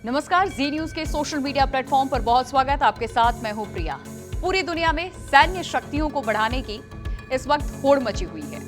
नमस्कार, जी न्यूज के social media platform पर बहुत स्वागत। आपके साथ मैं हूं प्रिया। पूरी दुनिया में सैन्य शक्तियों को बढ़ाने की इस वक्त होड़ मची हुई है।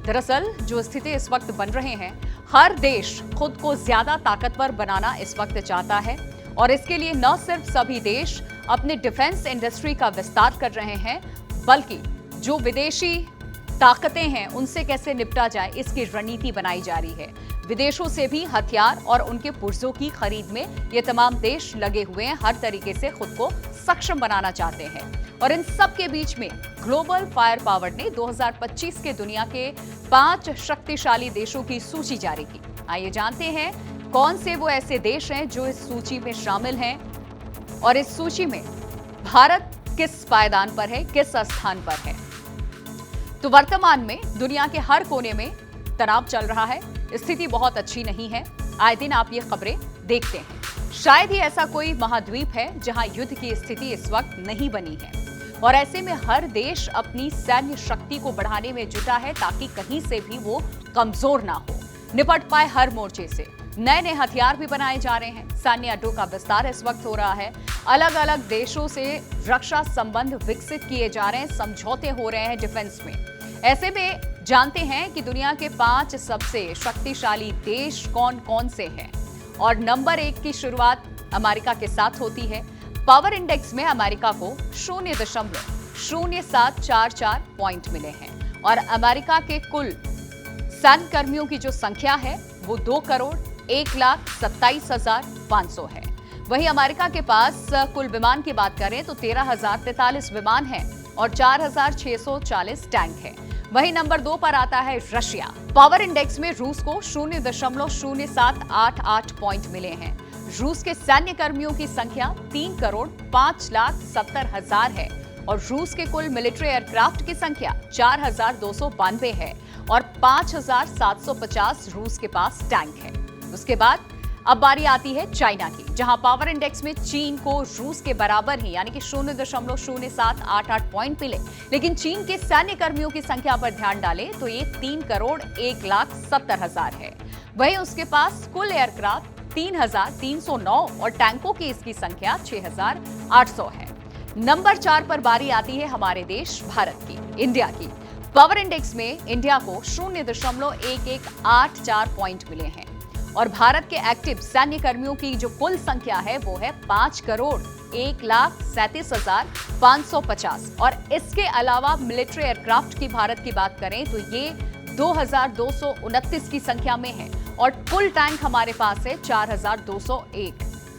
दरअसल जो स्थिति इस वक्त बन रहे हैं, हर देश खुद को ज्यादा ताकतवर बनाना इस वक्त चाहता है और इसके लिए न सिर्फ सभी देश अपने डिफेंस इंडस्ट्री का विस्तार कर रहे हैं, बल्कि जो विदेशी ताकतें हैं उनसे कैसे निपटा जाए इसकी रणनीति बनाई जा रही है। विदेशों से भी हथियार और उनके पुर्जों की खरीद में ये तमाम देश लगे हुए हैं, हर तरीके से खुद को सक्षम बनाना चाहते हैं। और इन सब के बीच में ग्लोबल फायर पावर ने 2025 के दुनिया के 5 शक्तिशाली देशों की सूची जारी की। आइए जानते हैं कौन से वो ऐसे देश हैं जो इस सूची में शामिल हैं और इस सूची में भारत किस पायदान पर है, किस स्थान पर है। तो वर्तमान में दुनिया के हर कोने में तनाव चल रहा है, स्थिति बहुत अच्छी नहीं है। आए दिन आप ये खबरें देखते हैं। शायद ही ऐसा कोई महाद्वीप है जहां युद्ध की स्थिति इस वक्त नहीं बनी है और ऐसे में हर देश अपनी सैन्य शक्ति को बढ़ाने में जुटा है ताकि कहीं से भी वो कमजोर ना हो, निपट पाए हर मोर्चे से। नए नए हथियार भी बनाए जा रहे हैं, सैन्य अड्डों का विस्तार इस वक्त हो रहा है, अलग अलग देशों से रक्षा संबंध विकसित किए जा रहे हैं, समझौते हो रहे हैं डिफेंस में। ऐसे में जानते हैं कि दुनिया के 5 सबसे शक्तिशाली देश कौन कौन से हैं। और नंबर 1 की शुरुआत अमेरिका के साथ होती है। पावर इंडेक्स में अमेरिका को 0.0744 पॉइंट मिले हैं और अमेरिका के कुल सैन्य कर्मियों की जो संख्या है वो 2,01,27,500 है। वहीं अमेरिका के पास कुल विमान की बात करें तो 13,043 विमान हैं और 4,640 टैंक हैं। वहीं नंबर 2 पर आता है रशिया। पावर इंडेक्स में रूस को 0.0788 पॉइंट मिले हैं। रूस के सैन्य कर्मियों की संख्या 3,05,70,000 है और रूस के कुल मिलिट्री एयरक्राफ्ट की संख्या 4,292 है और 5,750 रूस के पास टैंक है। उसके बाद अब बारी आती है चाइना की, जहां पावर इंडेक्स में चीन को रूस के बराबर ही यानी कि 0.0788 पॉइंट मिले। लेकिन चीन के सैन्य कर्मियों की संख्या पर ध्यान डालें तो ये 3,01,70,000 है। वहीं उसके पास कुल एयरक्राफ्ट 3,309 और टैंकों की इसकी संख्या 6,800 है। नंबर 4 पर बारी आती है हमारे देश भारत की, इंडिया की। पावर इंडेक्स में इंडिया को 0.1184 पॉइंट मिले हैं और भारत के एक्टिव सैन्य कर्मियों की जो कुल संख्या है वो है 5,01,37,550 और इसके अलावा मिलिट्री एयरक्राफ्ट की भारत की बात करें तो ये 2,229 की संख्या में है और कुल टैंक हमारे पास है 4,201।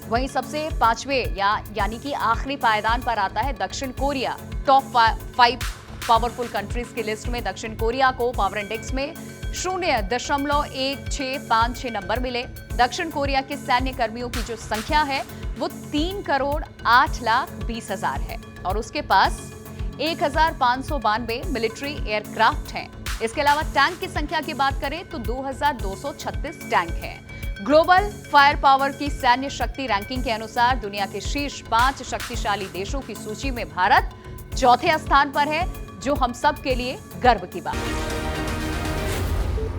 वहीं सबसे 5वें यानी कि आखिरी पायदान पर आता है दक्षिण कोरिया। टॉप 5 पावरफुल कंट्रीज की लिस्ट में दक्षिण कोरिया को पावर इंडेक्स में 0.1656 नंबर मिले। दक्षिण कोरिया के सैन्य कर्मियों की जो संख्या है वो 3,08,20,000 है और उसके पास 1,592 मिलिट्री एयरक्राफ्ट हैं। इसके अलावा टैंक की संख्या की बात करें तो 2,236 टैंक हैं। ग्लोबल फायर पावर की सैन्य शक्ति रैंकिंग के अनुसार दुनिया के शीर्ष 5 शक्तिशाली देशों की सूची में भारत चौथे स्थान पर है, जो हम सब के लिए गर्व की बात है।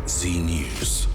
जी न्यूज।